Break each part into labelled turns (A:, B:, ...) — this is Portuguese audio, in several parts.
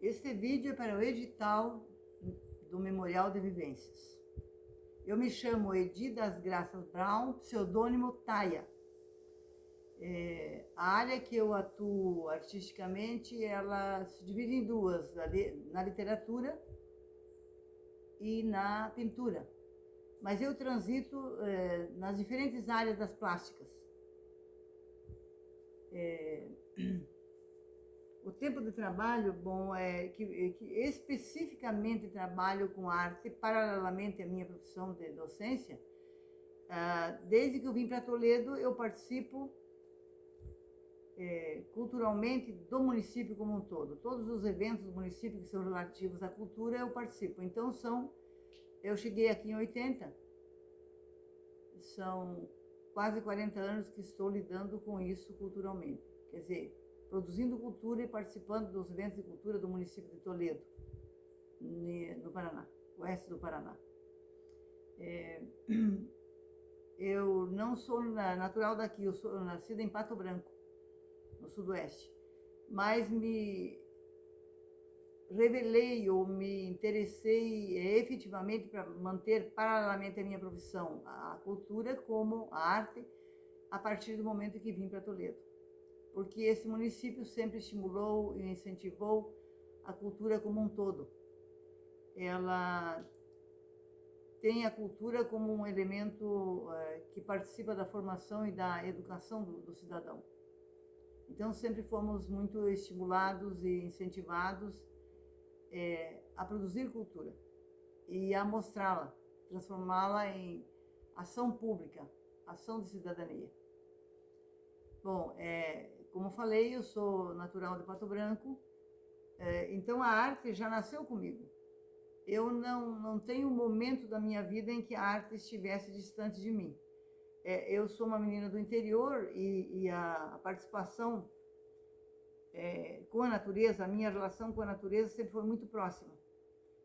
A: Este vídeo é para o edital do Memorial de Vivências. Eu me chamo Edi das Graças Brown, pseudônimo Taia. A área que eu atuo artisticamente, ela se divide em duas, na literatura e na pintura. Mas eu transito nas diferentes áreas das plásticas. O tempo de trabalho, bom, é que especificamente trabalho com arte, paralelamente à minha profissão de docência. Desde que eu vim para Toledo, eu participo culturalmente do município como um todo. Todos os eventos do município que são relativos à cultura, eu participo. Então, eu cheguei aqui em 80, são quase 40 anos que estou lidando com isso culturalmente. Quer dizer, produzindo cultura e participando dos eventos de cultura do município de Toledo, no Paraná, oeste do Paraná. Eu não sou natural daqui, eu sou nascida em Pato Branco, no sudoeste, mas me revelei ou me interessei efetivamente para manter paralelamente a minha profissão, a cultura como a arte, a partir do momento que vim para Toledo. Porque esse município sempre estimulou e incentivou a cultura como um todo. Ela tem a cultura como um elemento que participa da formação e da educação do cidadão. Então, sempre fomos muito estimulados e incentivados a produzir cultura e a mostrá-la, transformá-la em ação pública, ação de cidadania. Bom, como eu falei, eu sou natural de Pato Branco, então a arte já nasceu comigo. Eu não tenho um momento da minha vida em que a arte estivesse distante de mim. Eu sou uma menina do interior e a participação com a natureza, a minha relação com a natureza sempre foi muito próxima.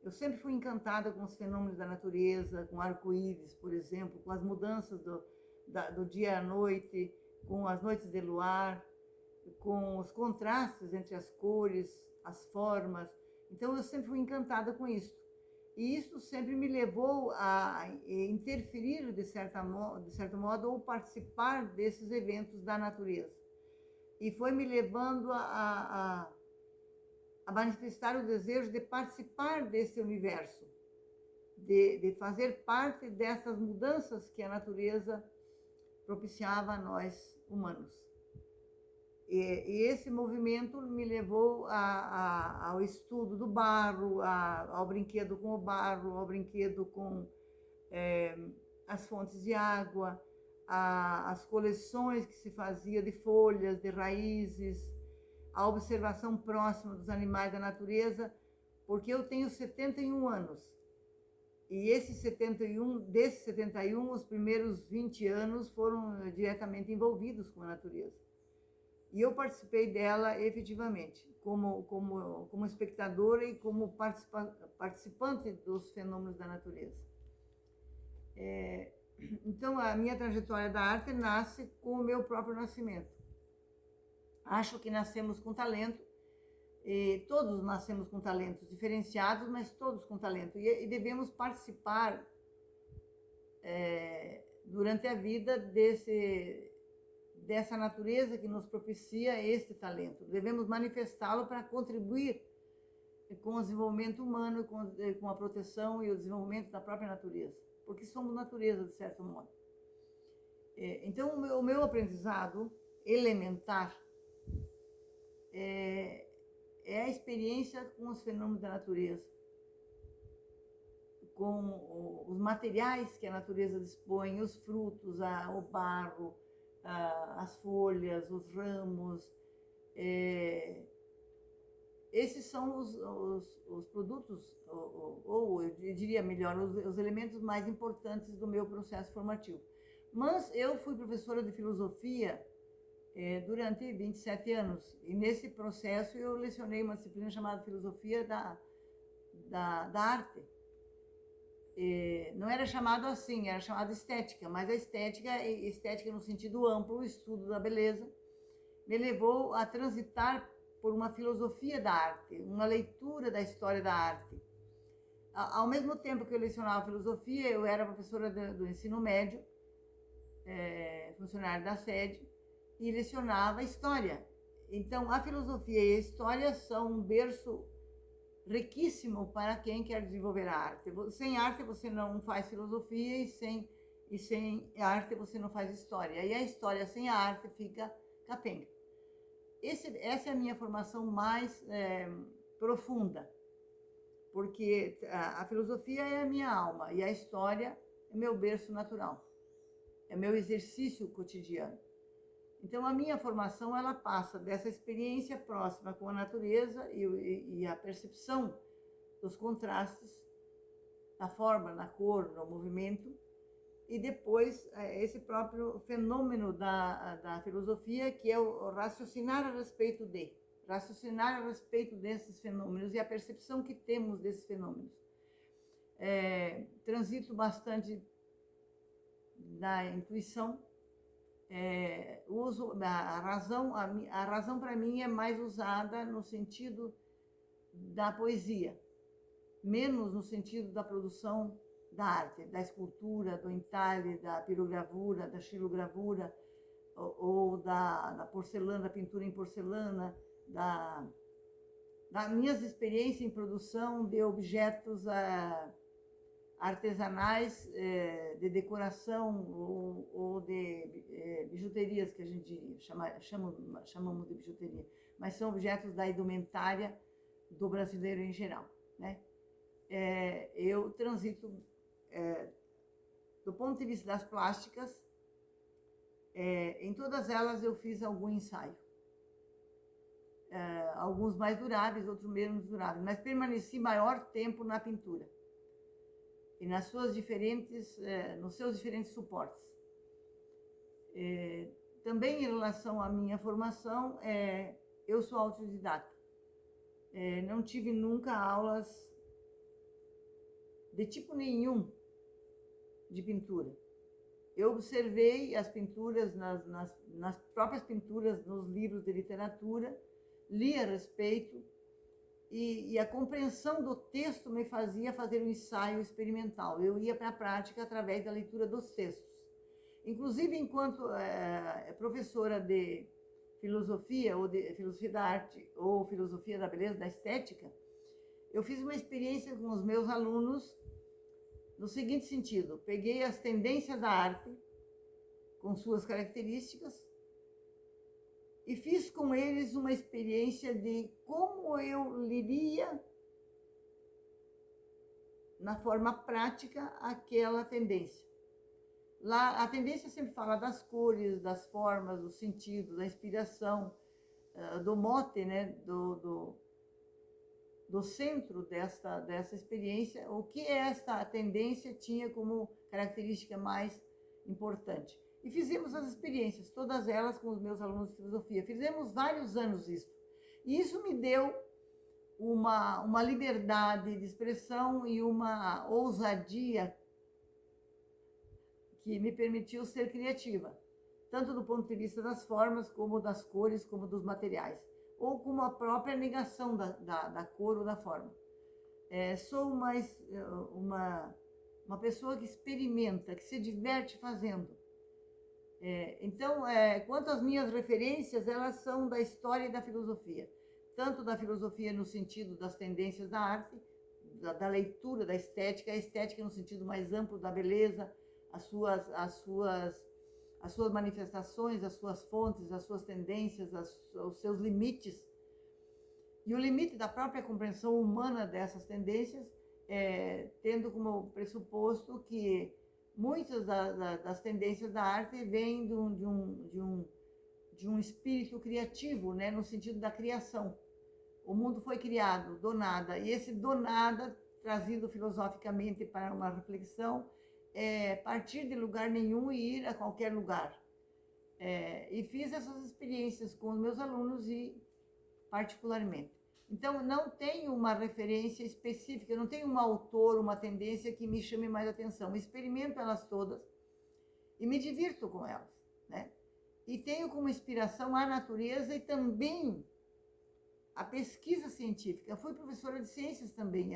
A: Eu sempre fui encantada com os fenômenos da natureza, com arco-íris, por exemplo, com as mudanças do dia à noite, com as noites de luar, com os contrastes entre as cores, as formas. Então, eu sempre fui encantada com isso. E isso sempre me levou a interferir, de certo modo, ou participar desses eventos da natureza. E foi me levando a manifestar o desejo de participar desse universo, de fazer parte dessas mudanças que a natureza propiciava a nós humanos. E esse movimento me levou ao estudo do barro, ao brinquedo com o barro, ao brinquedo com as fontes de água, as coleções que se fazia de folhas, de raízes, a observação próxima dos animais da natureza, porque eu tenho 71 anos. E desses 71, os primeiros 20 anos foram diretamente envolvidos com a natureza. E eu participei dela efetivamente, como espectadora e como participante dos fenômenos da natureza. Então, a minha trajetória da arte nasce com o meu próprio nascimento. Acho que nascemos com talento, todos nascemos com talentos diferenciados, mas todos com talento. E devemos participar durante a vida dessa natureza que nos propicia este talento. Devemos manifestá-lo para contribuir com o desenvolvimento humano, com a proteção e o desenvolvimento da própria natureza, porque somos natureza, de certo modo. Então, o meu aprendizado elementar é a experiência com os fenômenos da natureza, com os materiais que a natureza dispõe, os frutos, o barro, as folhas, os ramos. Esses são os produtos, ou eu diria melhor, os elementos mais importantes do meu processo formativo. Mas eu fui professora de filosofia durante 27 anos, e nesse processo eu lecionei uma disciplina chamada Filosofia da Arte. Não era chamado assim, era chamado estética, mas a estética no sentido amplo, o estudo da beleza, me levou a transitar por uma filosofia da arte, uma leitura da história da arte. Ao mesmo tempo que eu lecionava filosofia, eu era professora do ensino médio, funcionária da sede, e lecionava história. Então, a filosofia e a história são um berço riquíssimo para quem quer desenvolver a arte. Sem arte você não faz filosofia e sem arte você não faz história. E a história sem a arte fica capenga. Essa é a minha formação mais profunda, porque a filosofia é a minha alma e a história é meu berço natural, é meu exercício cotidiano. Então, a minha formação, ela passa dessa experiência próxima com a natureza e a percepção dos contrastes, na forma, na cor, no movimento, e depois esse próprio fenômeno da filosofia, que é o raciocinar a respeito desses fenômenos e a percepção que temos desses fenômenos. Transito bastante da intuição. Uso a razão para mim é mais usada no sentido da poesia, menos no sentido da produção da arte, da escultura, do entalhe, da pirogravura, da xilogravura, ou da porcelana, da pintura em porcelana, das minhas experiências em produção de objetos artesanais de decoração ou de bijuterias, que a gente diria, chamamos de bijuteria, mas são objetos da indumentária do brasileiro em geral, né? Eu transito, do ponto de vista das plásticas, em todas elas eu fiz algum ensaio. Alguns mais duráveis, outros menos duráveis, mas permaneci maior tempo na pintura e nos seus diferentes suportes. Também em relação à minha formação, eu sou autodidata. Não tive nunca aulas de tipo nenhum de pintura. Eu observei as pinturas nas próprias pinturas, nos livros de literatura, li a respeito, e a compreensão do texto me fazia fazer um ensaio experimental. Eu ia para a prática através da leitura dos textos. Inclusive, enquanto professora de filosofia, ou de filosofia da arte, ou filosofia da beleza, da estética, eu fiz uma experiência com os meus alunos no seguinte sentido: peguei as tendências da arte, com suas características, e fiz com eles uma experiência de como eu liria na forma prática aquela tendência. Lá, a tendência sempre fala das cores, das formas, do sentido, da inspiração, do mote, né, do centro dessa experiência, o que esta tendência tinha como característica mais importante. E fizemos as experiências, todas elas com os meus alunos de filosofia. Fizemos vários anos isso. E isso me deu uma liberdade de expressão e uma ousadia que me permitiu ser criativa, tanto do ponto de vista das formas, como das cores, como dos materiais, ou como a própria negação da cor ou da forma. Sou uma pessoa que experimenta, que se diverte fazendo. Então, quanto às minhas referências, elas são da história e da filosofia. Tanto da filosofia no sentido das tendências da arte, da leitura, da estética, a estética no sentido mais amplo da beleza, as suas manifestações, as suas fontes, as suas tendências, os seus limites. E o limite da própria compreensão humana dessas tendências, tendo como pressuposto que muitas das tendências da arte vêm de um espírito criativo, né, no sentido da criação. O mundo foi criado do nada, e esse do nada, trazido filosoficamente para uma reflexão, partir de lugar nenhum e ir a qualquer lugar. E fiz essas experiências com os meus alunos e particularmente. Então, não tenho uma referência específica, não tenho um autor, uma tendência que me chame mais atenção. Experimento elas todas e me divirto com elas, né? E tenho como inspiração a natureza e também a pesquisa científica. Eu fui professora de ciências também.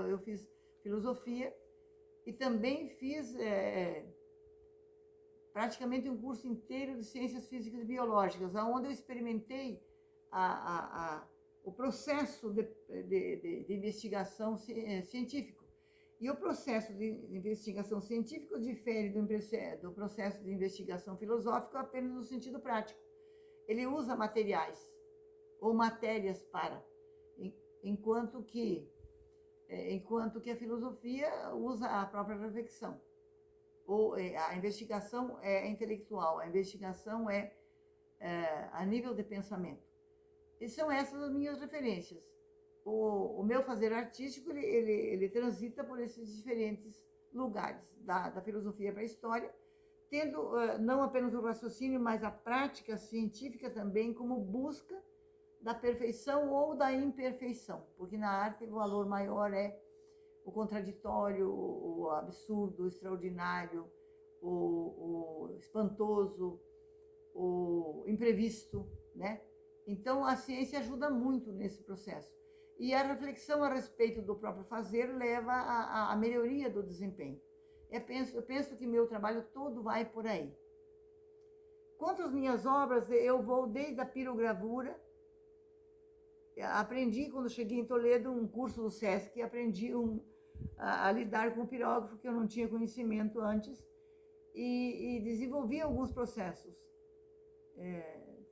A: Eu fiz filosofia e também fiz praticamente um curso inteiro de ciências físicas e biológicas, onde eu experimentei o processo de investigação científico. E o processo de investigação científica difere do processo de investigação filosófica apenas no sentido prático. Ele usa materiais ou matérias para, enquanto que a filosofia usa a própria reflexão. Ou a investigação é intelectual, a investigação é a nível de pensamento. E são essas as minhas referências. O meu fazer artístico, ele transita por esses diferentes lugares, da filosofia para a história, tendo não apenas o raciocínio, mas a prática científica também como busca da perfeição ou da imperfeição, porque na arte o valor maior é o contraditório, o absurdo, o extraordinário, o espantoso, o imprevisto, né? Então, a ciência ajuda muito nesse processo. E a reflexão a respeito do próprio fazer leva à melhoria do desempenho. Eu penso que meu trabalho todo vai por aí. Quanto às minhas obras, eu vou desde a pirogravura. Aprendi, quando cheguei em Toledo, um curso do SESC, aprendi a lidar com o pirógrafo, que eu não tinha conhecimento antes, e desenvolvi alguns processos.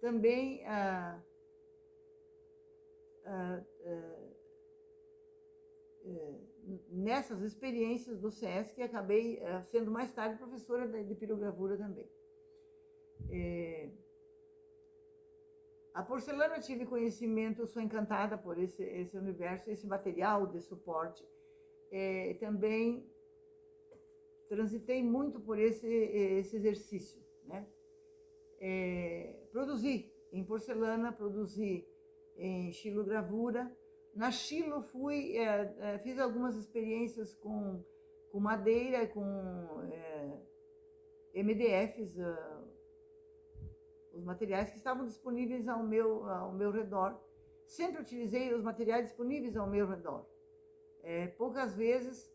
A: Também nessas experiências do SESC, acabei sendo mais tarde professora de pirogravura também. A porcelana eu tive conhecimento, eu sou encantada por esse universo, esse material de suporte. Também transitei muito por esse exercício, né? Produzi em porcelana, produzi em xilogravura. Na xilo fiz algumas experiências com madeira, com MDFs, os materiais que estavam disponíveis ao meu redor. Sempre utilizei os materiais disponíveis ao meu redor. Poucas vezes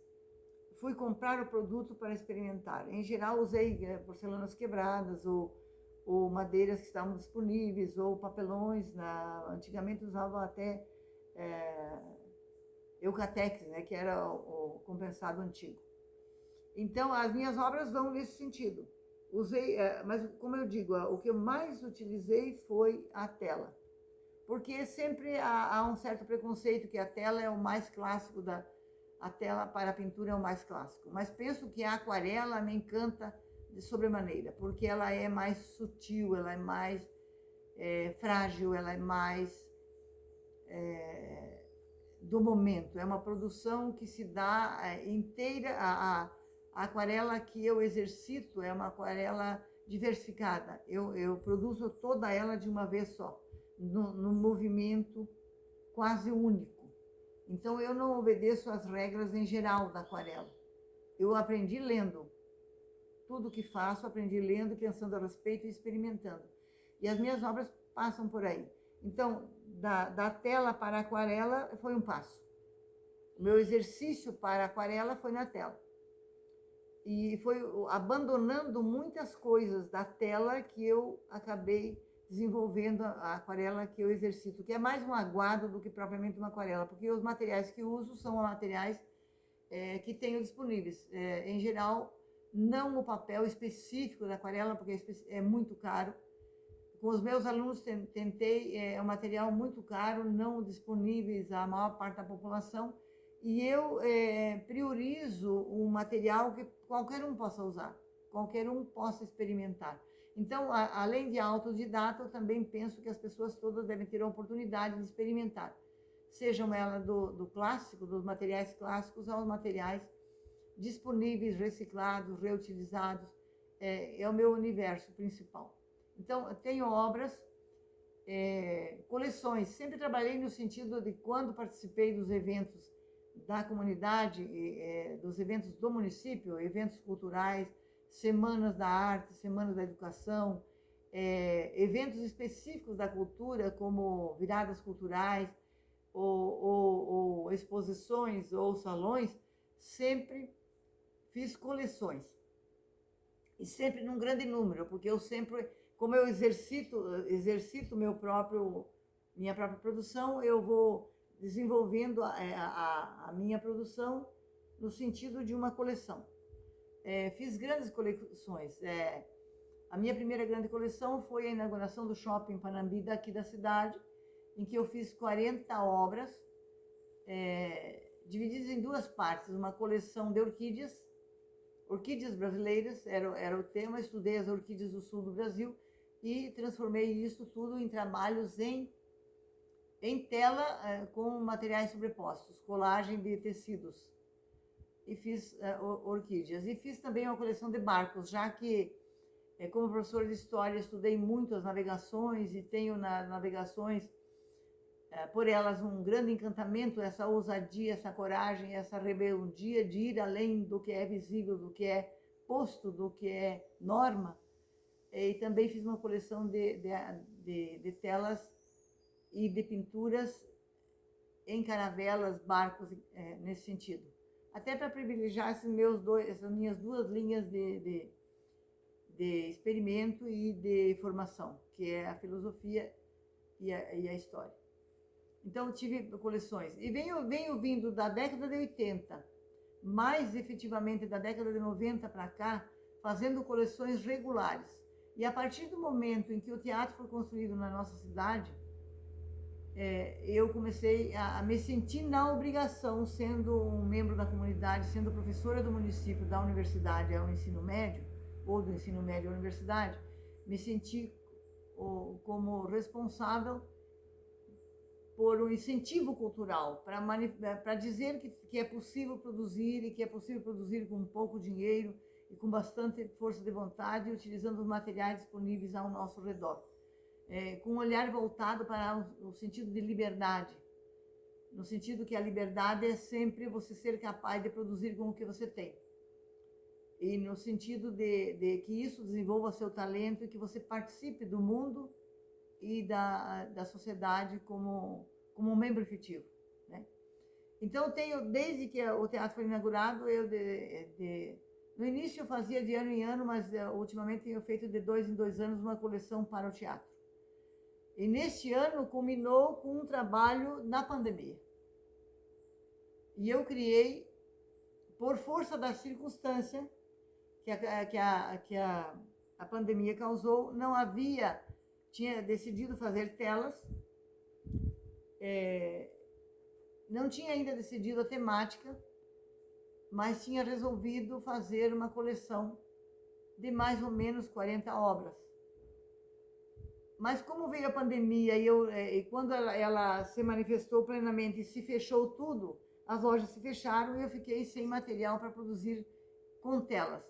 A: fui comprar o produto para experimentar. Em geral, usei porcelanas quebradas ou madeiras que estavam disponíveis, ou papelões. Antigamente usava até Eucatex, né, que era o compensado antigo. Então, as minhas obras vão nesse sentido. Usei, mas como eu digo, o que eu mais utilizei foi a tela. Porque sempre há um certo preconceito que a tela é o mais clássico, a tela para a pintura é o mais clássico. Mas penso que a aquarela me encanta de sobremaneira, porque ela é mais sutil, ela é mais frágil, ela é mais do momento. É uma produção que se dá inteira. A aquarela que eu exercito é uma aquarela diversificada. Eu produzo toda ela de uma vez só, num movimento quase único. Então, eu não obedeço às regras em geral da aquarela. Eu aprendi lendo. Tudo que faço, aprendi lendo, pensando a respeito e experimentando. E as minhas obras passam por aí. Então, da tela para a aquarela foi um passo. O meu exercício para a aquarela foi na tela. E foi abandonando muitas coisas da tela que eu acabei desenvolvendo a aquarela que eu exercito, que é mais um aguado do que propriamente uma aquarela, porque os materiais que uso são materiais que tenho disponíveis. Em geral, não o papel específico da aquarela, porque é muito caro. Com os meus alunos tentei, é um material muito caro, não disponíveis à maior parte da população, e eu priorizo um material que qualquer um possa usar, qualquer um possa experimentar. Então, além de autodidata, eu também penso que as pessoas todas devem ter a oportunidade de experimentar, sejam elas do clássico, dos materiais clássicos, aos materiais disponíveis, reciclados, reutilizados. É o meu universo principal. Então, eu tenho obras, coleções. Sempre trabalhei no sentido de, quando participei dos eventos da comunidade, dos eventos do município, eventos culturais, semanas da arte, semanas da educação, eventos específicos da cultura, como viradas culturais, ou exposições, ou salões, sempre fiz coleções. E sempre num grande número, porque eu sempre, como eu exercito minha própria produção, eu vou desenvolvendo a minha produção no sentido de uma coleção. Fiz grandes coleções. A minha primeira grande coleção foi a inauguração do Shopping Panambi daqui da cidade, em que eu fiz 40 obras, divididas em duas partes. Uma coleção de orquídeas brasileiras, era o tema. Estudei as orquídeas do sul do Brasil e transformei isso tudo em trabalhos em tela, com materiais sobrepostos, colagem de tecidos. E fiz orquídeas. E fiz também uma coleção de barcos, já que, como professor de história, estudei muito as navegações e tenho nas navegações, por elas, um grande encantamento, essa ousadia, essa coragem, essa rebeldia de ir além do que é visível, do que é posto, do que é norma. E também fiz uma coleção de telas e de pinturas em caravelas, barcos, nesse sentido. Até para privilegiar essas minhas duas linhas de experimento e de formação, que é a filosofia e a história. Então, tive coleções. E venho vindo da década de 80, mais efetivamente da década de 90 para cá, fazendo coleções regulares. E a partir do momento em que o teatro foi construído na nossa cidade, eu comecei a me sentir na obrigação, sendo um membro da comunidade, sendo professora do município, da universidade ao ensino médio, ou do ensino médio à universidade, me senti como responsável por um incentivo cultural, para dizer que é possível produzir, e que é possível produzir com pouco dinheiro e com bastante força de vontade, utilizando os materiais disponíveis ao nosso redor. Com um olhar voltado para o sentido de liberdade, no sentido que a liberdade é sempre você ser capaz de produzir com o que você tem. E no sentido de que isso desenvolva seu talento e que você participe do mundo e da sociedade como um membro efetivo, né? Então, desde que o teatro foi inaugurado, no início eu fazia de ano em ano, mas ultimamente tenho feito de 2 em 2 anos uma coleção para o teatro. E neste ano culminou com um trabalho na pandemia. E eu criei, por força da circunstância que a pandemia causou, tinha decidido fazer telas, não tinha ainda decidido a temática, mas tinha resolvido fazer uma coleção de mais ou menos 40 obras. Mas como veio a pandemia e quando ela se manifestou plenamente e se fechou tudo, as lojas se fecharam e eu fiquei sem material para produzir com telas.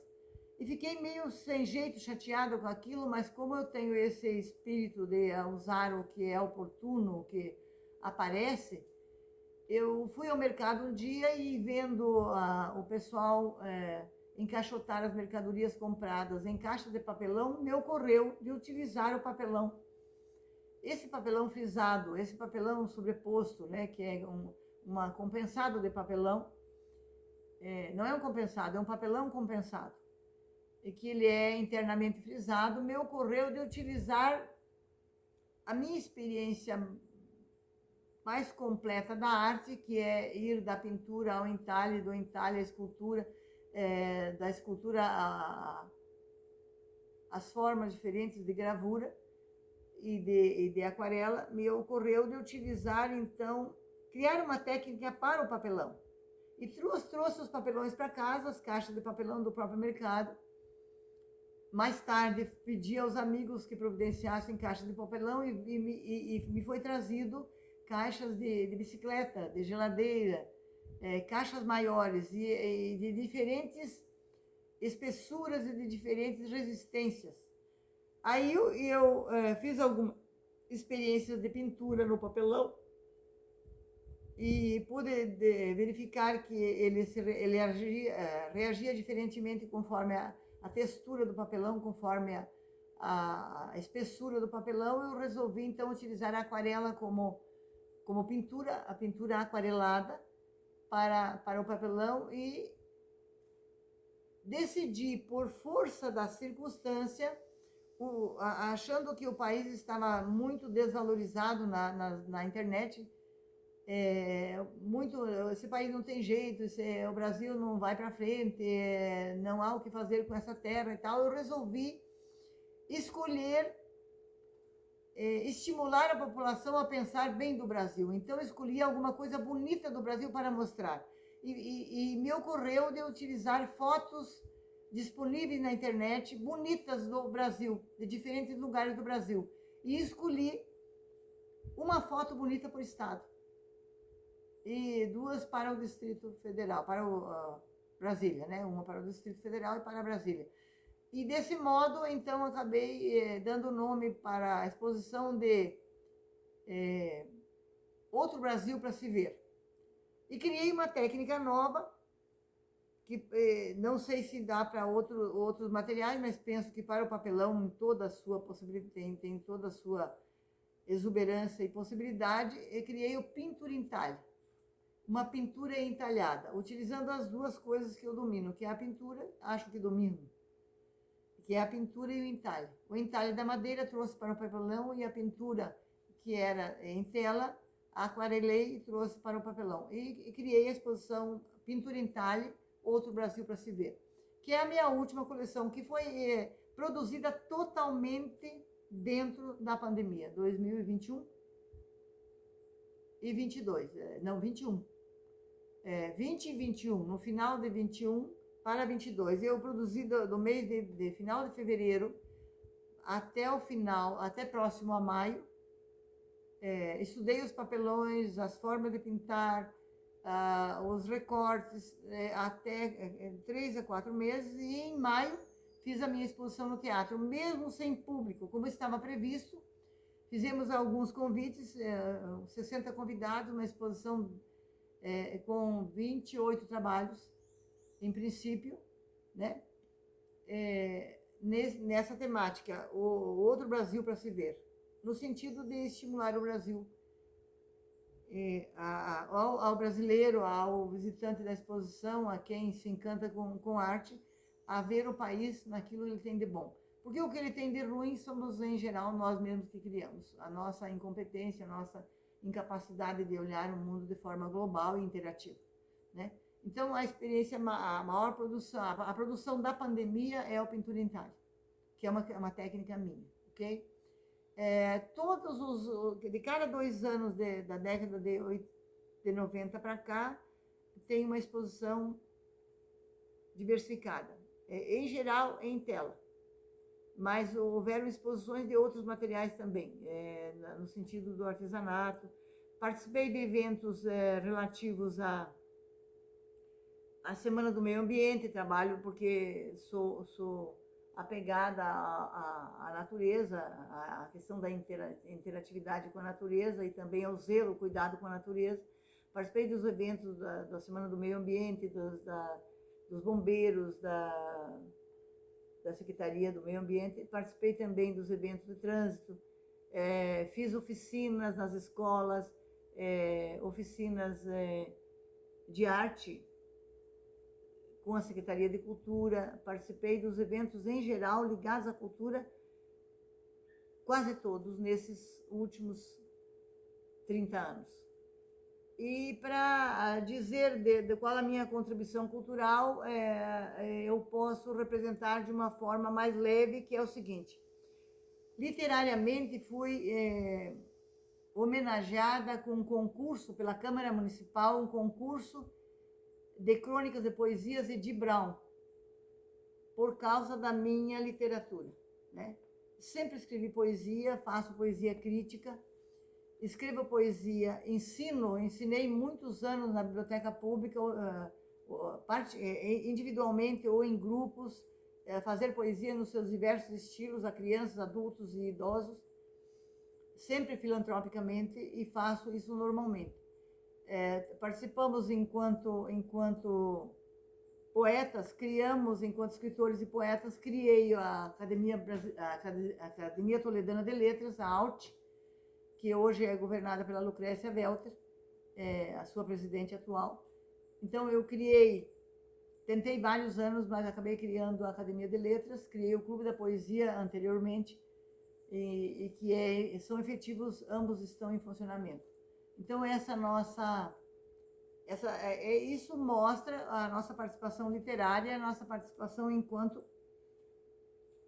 A: E fiquei meio sem jeito, chateada com aquilo, mas como eu tenho esse espírito de usar o que é oportuno, o que aparece, eu fui ao mercado um dia e vendo o pessoal encaixotar as mercadorias compradas em caixas de papelão, me ocorreu de utilizar o papelão. Esse papelão frisado, esse papelão sobreposto, né, que é uma compensado de papelão, não é um compensado, é um papelão compensado, e que ele é internamente frisado, me ocorreu de utilizar a minha experiência mais completa da arte, que é ir da pintura ao entalhe, do entalhe à escultura, da escultura às formas diferentes de gravura e de aquarela. Me ocorreu de utilizar, então, criar uma técnica para o papelão. E trouxe os papelões para casa, as caixas de papelão do próprio mercado. Mais tarde, pedi aos amigos que providenciassem caixas de papelão e me foi trazido caixas de bicicleta, de geladeira, caixas maiores e de diferentes espessuras e de diferentes resistências. Aí eu fiz algumas experiências de pintura no papelão e pude verificar que ele reagia diferentemente conforme a textura do papelão, conforme a espessura do papelão, eu resolvi então utilizar a aquarela como pintura, a pintura aquarelada para o papelão, e decidi, por força da circunstância, achando que o país estava muito desvalorizado na internet, esse país não tem jeito, o Brasil não vai para frente, não há o que fazer com essa terra e tal, eu resolvi escolher estimular a população a pensar bem do Brasil. Então, escolhi alguma coisa bonita do Brasil para mostrar. E me ocorreu de utilizar fotos disponíveis na internet, bonitas do Brasil, de diferentes lugares do Brasil. E escolhi uma foto bonita por estado. E duas para o Distrito Federal, para Brasília, né? Uma para o Distrito Federal e para Brasília. E desse modo, então, acabei dando nome para a exposição de Outro Brasil para se ver. E criei uma técnica nova, que não sei se dá para outros materiais, mas penso que para o papelão, em toda a sua possibilidade, tem toda a sua exuberância e possibilidade, eu criei o pintura-entalhe. Uma pintura entalhada, utilizando as duas coisas que eu domino, que é a pintura, acho que domino, que é a pintura e o entalhe. O entalhe da madeira trouxe para o papelão, e a pintura, que era em tela, aquarelei e trouxe para o papelão. E criei a exposição Pintura-Entalhe, Outro Brasil para se ver, que é a minha última coleção, que foi produzida totalmente dentro da pandemia, 2021 e 22, não, 21. 20 e 21, no final de 21 para 22. Eu produzi do mês de final de fevereiro até o final, até próximo a maio. Estudei os papelões, as formas de pintar, os recortes, até 3 a 4 meses, e em maio fiz a minha exposição no teatro, mesmo sem público, como estava previsto. Fizemos alguns convites, 60 convidados, uma exposição com 28 trabalhos, em princípio, né? Nessa temática, o Outro Brasil para se ver, no sentido de estimular o Brasil, ao brasileiro, ao visitante da exposição, a quem se encanta com arte, a ver o país naquilo que ele tem de bom. Porque o que ele tem de ruim somos, em geral, nós mesmos que criamos. A nossa incompetência, a nossa incapacidade de olhar o mundo de forma global e interativa, né? Então, a experiência, a maior produção, a produção da pandemia é o pintura-entalhe, que é uma técnica minha, ok? De cada 2 anos da década de 90 para cá, tem uma exposição diversificada, em geral em tela, mas houveram exposições de outros materiais também, no sentido do artesanato. Participei de eventos relativos à Semana do Meio Ambiente, trabalho porque sou apegada à natureza, à questão da interatividade com a natureza, e também ao zelo, o cuidado com a natureza. Participei dos eventos da Semana do Meio Ambiente, dos bombeiros, da Secretaria do Meio Ambiente. Participei também dos eventos de trânsito, fiz oficinas nas escolas, oficinas de arte com a Secretaria de Cultura. Participei dos eventos em geral ligados à cultura, quase todos nesses últimos 30 anos. E para dizer de qual a minha contribuição cultural, eu posso representar de uma forma mais leve, que é o seguinte: literariamente fui homenageada com um concurso pela Câmara Municipal, um concurso de crônicas de poesias de Brown, por causa da minha literatura, né? Sempre escrevi poesia, faço poesia crítica, escrevo poesia, ensinei muitos anos na biblioteca pública, individualmente ou em grupos, fazer poesia nos seus diversos estilos, a crianças, adultos e idosos, sempre filantropicamente, e faço isso normalmente. Participamos enquanto poetas, criamos, enquanto escritores e poetas, criei a Academia Toledana de Letras, a AUT, que hoje é governada pela Lucrécia Welter, a sua presidente atual. Então, eu tentei vários anos, mas acabei criando a Academia de Letras, criei o Clube da Poesia anteriormente, e que são efetivos, ambos estão em funcionamento. Então, isso mostra a nossa participação literária, a nossa participação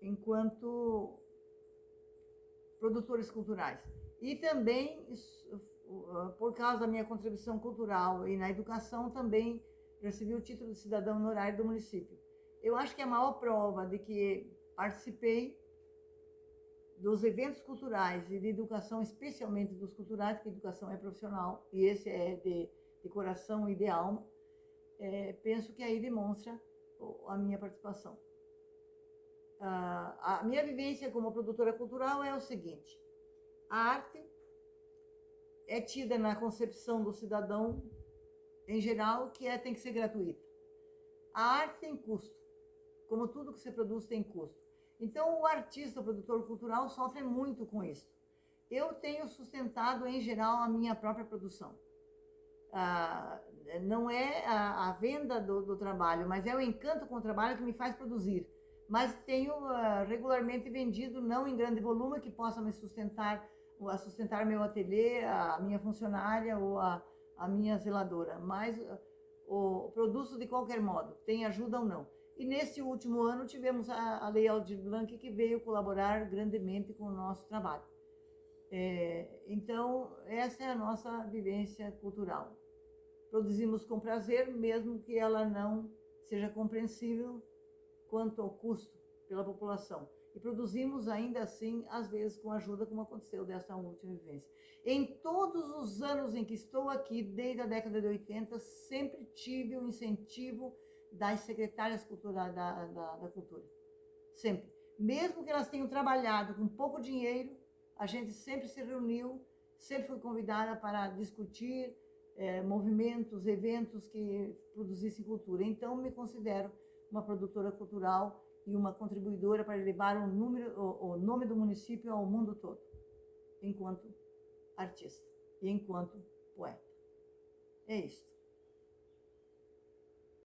A: enquanto produtores culturais. E também, por causa da minha contribuição cultural e na educação, também recebi o título de cidadão honorário do município. Eu acho que a maior prova de que participei dos eventos culturais e de educação, especialmente dos culturais, porque a educação é profissional, e esse é de coração e de alma, penso que aí demonstra a minha participação. A minha vivência como produtora cultural é o seguinte: a arte é tida na concepção do cidadão, em geral, que tem que ser gratuita. A arte tem custo, como tudo que se produz tem custo. Então, o artista, o produtor cultural, sofre muito com isso. Eu tenho sustentado, em geral, a minha própria produção. Não é a venda do trabalho, mas é o encanto com o trabalho que me faz produzir. Mas tenho regularmente vendido, não em grande volume, que possa me sustentar meu ateliê, a minha funcionária ou a minha zeladora. Mas produzo de qualquer modo, tem ajuda ou não. E nesse último ano tivemos a Lei Aldir Blanc, que veio colaborar grandemente com o nosso trabalho. Então, essa é a nossa vivência cultural. Produzimos com prazer, mesmo que ela não seja compreensível quanto ao custo pela população. E produzimos ainda assim, às vezes, com ajuda, como aconteceu dessa última vivência. Em todos os anos em que estou aqui, desde a década de 80, sempre tive o incentivo das secretárias culturais da cultura. Sempre. Mesmo que elas tenham trabalhado com pouco dinheiro, a gente sempre se reuniu, sempre fui convidada para discutir movimentos, eventos que produzissem cultura. Então, me considero uma produtora cultural e uma contribuidora para levar o nome do município ao mundo todo, enquanto artista e enquanto poeta. É isso.